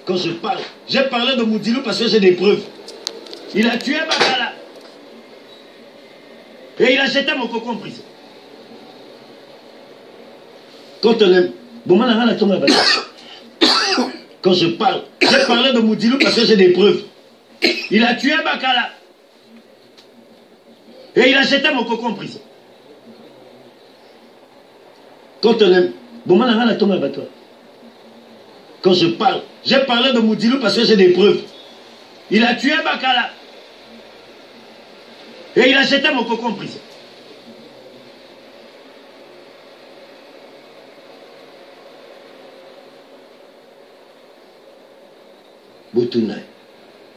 Quand je parle, j'ai parlé de Moudilou parce que j'ai des preuves. Il a tué Bakala. Et il a jeté mon coco en prison. Quand je parle, j'ai parlé de Moudilou parce que j'ai des preuves. Il a tué Bakala. Et il a jeté mon coco en prison. Quand je parle, j'ai parlé de Moudilou parce que j'ai des preuves. Il a tué Bakala. Et il a jeté mon coco en prison. Boutouna,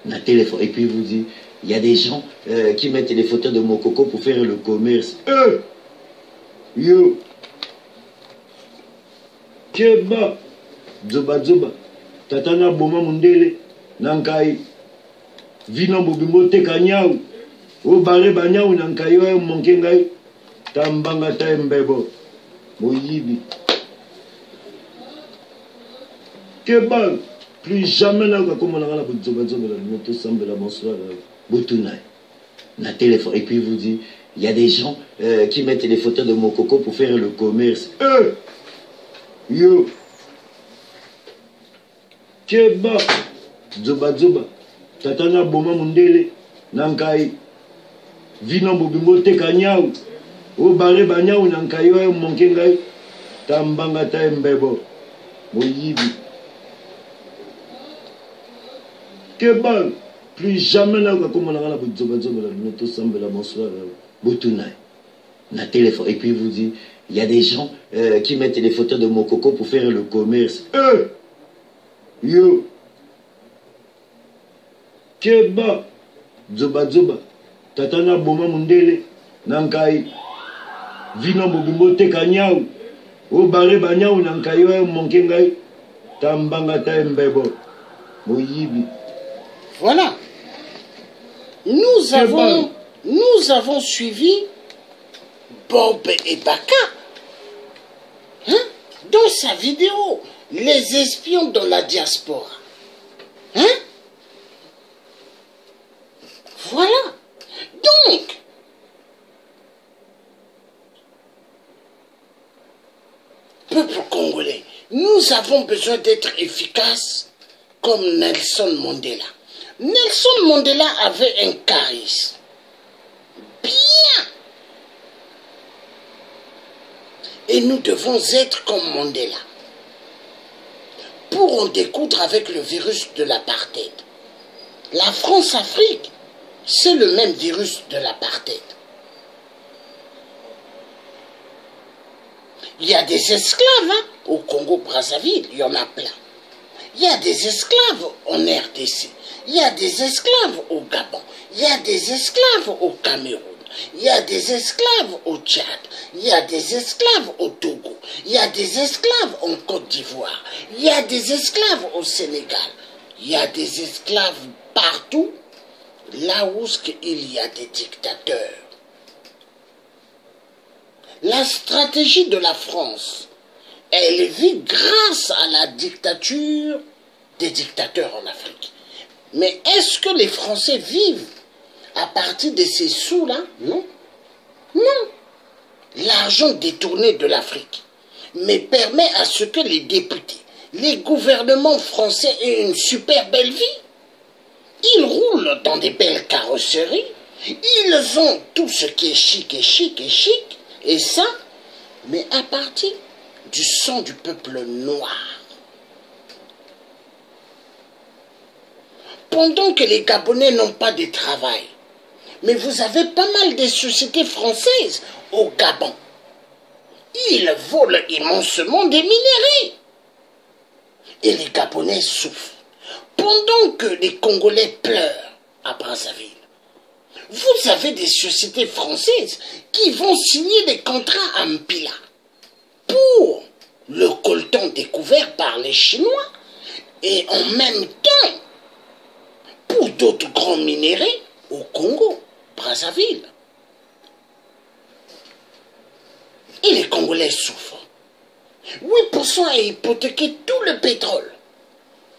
na téléphone. Et puis vous dit, il y a des gens qui mettent les photos de Mokoko pour faire le commerce. Yo. Keba. Zoba zoba. Tatana boma mundele. Nankai. Vino bobimbo te kanyau. O bare banyau nankai wa monkengai. Tambanga taembebo. Moyibi. Keba. Plus jamais là comme on a la zoba zoba la moto semble la bonsoir. Boutouna. Na téléphone. Et puis vous dit, il y a des gens qui mettent les photos de Mokoko pour faire le commerce. Yo. Keba. Zoba zoba. Tatana boma mundele. Nankai. Vino bobimbo te kanyau. O bare banyau nankai wa monkengai. Tambanga taembebo. Moyibi. Keba. Plus jamais là comme on a la zoba zoba la moto semble la bonsoir. Boutouna. Na téléphone. Et puis vous dit, il y a des gens qui mettent les photos de Mokoko pour faire le commerce. Yo. Keba. Zoba zoba. Tatana boma mundele. Nankai. Vino bobimbo te kanyau. O bare banyau nankai wa monkengai. Tambanga taembebo. Moyibi. Voilà. Nous avons suivi Bob et Baka. Hein? Dans sa vidéo, les espions dans la diaspora. Hein? Voilà. Donc, peuple congolais, nous avons besoin d'être efficaces comme Nelson Mandela. Nelson Mandela avait un charisme. Bien. Et nous devons être comme Mandela pour en découdre avec le virus de l'apartheid. La France-Afrique, c'est le même virus de l'apartheid. Il y a des esclaves hein, au Congo-Brazzaville, il y en a plein. Il y a des esclaves en RDC, il y a des esclaves au Gabon, il y a des esclaves au Cameroun, il y a des esclaves au Tchad, il y a des esclaves au Togo, il y a des esclaves en Côte d'Ivoire, il y a des esclaves au Sénégal, il y a des esclaves partout, là où il y a des dictateurs. La stratégie de la France, elle vit grâce à la dictature des dictateurs en Afrique. Mais est-ce que les Français vivent à partir de ces sous-là? Non. Non. l'argent détourné de l'Afrique, mais permet à ce que les députés, les gouvernements français aient une super belle vie. Ils roulent dans des belles carrosseries, ils ont tout ce qui est chic et chic et chic, et ça, mais à partir du sang du peuple noir. Pendant que les Gabonais n'ont pas de travail, mais vous avez pas mal de sociétés françaises au Gabon. Ils volent immensement des minéraux. Et les Gabonais souffrent. Pendant que les Congolais pleurent à Brazzaville, vous avez des sociétés françaises qui vont signer des contrats à Mpila pour le coltan découvert par les Chinois et en même temps pour d'autres grands minéraux au Congo, Brazzaville. Et les Congolais souffrent. 8% a hypothéqué tout le pétrole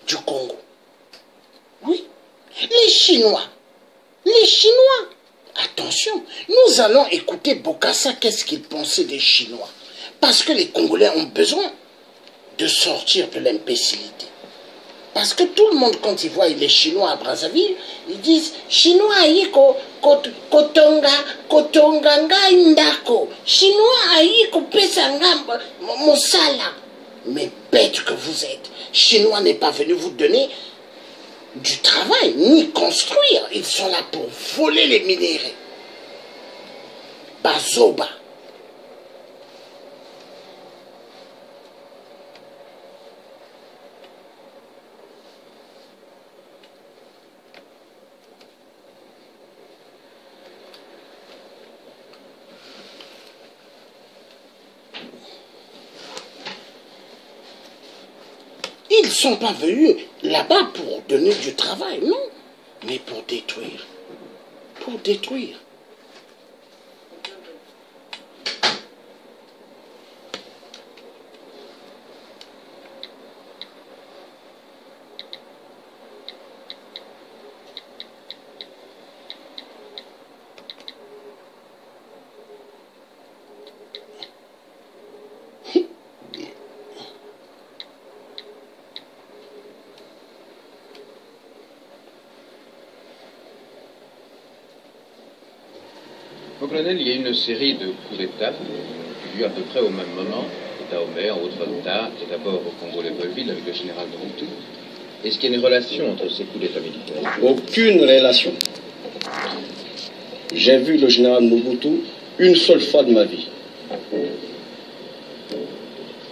du Congo. Oui, les Chinois, attention, nous allons écouter Bokassa, qu'est-ce qu'il pensait des Chinois. Parce que les Congolais ont besoin de sortir de l'imbécilité. Parce que tout le monde, quand ils voient les Chinois à Brazzaville, ils disent « Chinois aïko kotonga nga indako, Chinois aïko pesanga mosala ». Mais bête que vous êtes, Chinois n'est pas venu vous donner du travail, ni construire. Ils sont là pour voler les minéraux. Bazoba. Ils ne sont pas venus là-bas pour donner du travail, non, mais pour détruire. Pour détruire. Au colonel, il y a une série de coups d'État qui ont eu lieu à peu près au même moment. Dahomey, en Haute-Volta, et d'abord au Congo-Lebreville avec le général Mobutu. Est-ce qu'il y a une relation entre ces coups d'État militaires? Aucune relation. J'ai vu le général Mobutu une seule fois de ma vie.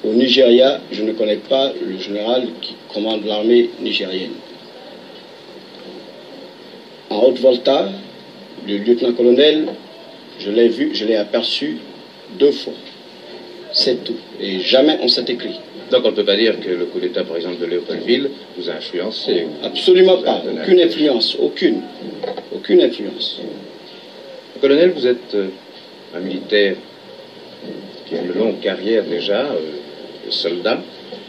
Au Nigeria, je ne connais pas le général qui commande l'armée nigérienne. En Haute-Volta, le lieutenant-colonel, je l'ai vu, je l'ai aperçu 2 fois. C'est tout. Et jamais on s'est écrit. Donc on ne peut pas dire que le coup d'État, par exemple, de Léopoldville vous a influencé? Absolument pas. Aucune influence. Aucune. Aucune influence. Colonel, vous êtes un militaire qui a une longue carrière déjà, soldat.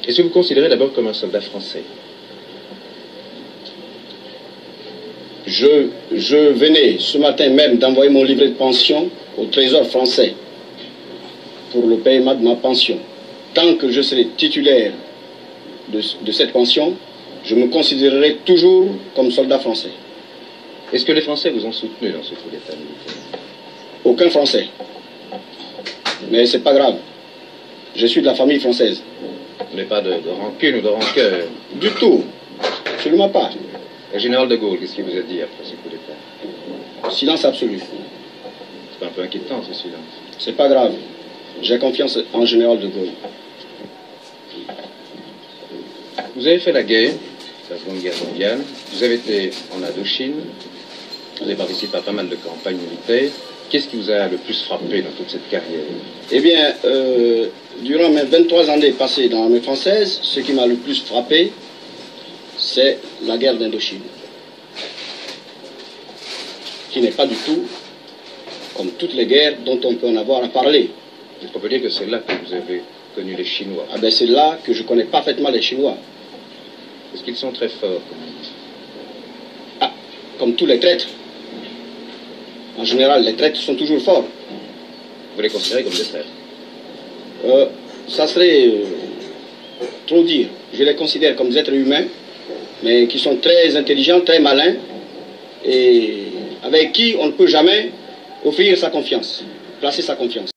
Est-ce que vous considérez d'abord comme un soldat français? Je venais ce matin même d'envoyer mon livret de pension au Trésor français pour le paiement de ma pension. Tant que je serai titulaire de cette pension, je me considérerai toujours comme soldat français. Est-ce que les Français vous ont soutenu dans ce coup d'État militaire? Aucun Français. Mais c'est pas grave. Je suis de la famille française. Vous n'avez pas de rancune ou de rancœur? Du tout. Absolument pas. Le général de Gaulle, qu'est-ce qu'il vous a dit après ce coup d'État? Silence absolu. C'est un peu inquiétant ce silence. C'est pas grave. J'ai confiance en général de Gaulle. Vous avez fait la guerre, la Seconde Guerre mondiale. Vous avez été en Indochine. Vous avez participé à pas mal de campagnes militaires. Qu'est-ce qui vous a le plus frappé dans toute cette carrière? Eh bien, durant mes 23 années passées dans l'armée française, ce qui m'a le plus frappé, c'est la guerre d'Indochine, qui n'est pas du tout comme toutes les guerres dont on peut en avoir à parler. On peut dire que c'est là que vous avez connu les Chinois. Ah ben c'est là que je connais parfaitement les Chinois. Est-ce qu'ils sont très forts? Ah, comme tous les traîtres. En général, les traîtres sont toujours forts. Vous les considérez comme des frères? Ça serait trop dire. Je les considère comme des êtres humains, mais qui sont très intelligents, très malins, et avec qui on ne peut jamais offrir sa confiance, placer sa confiance.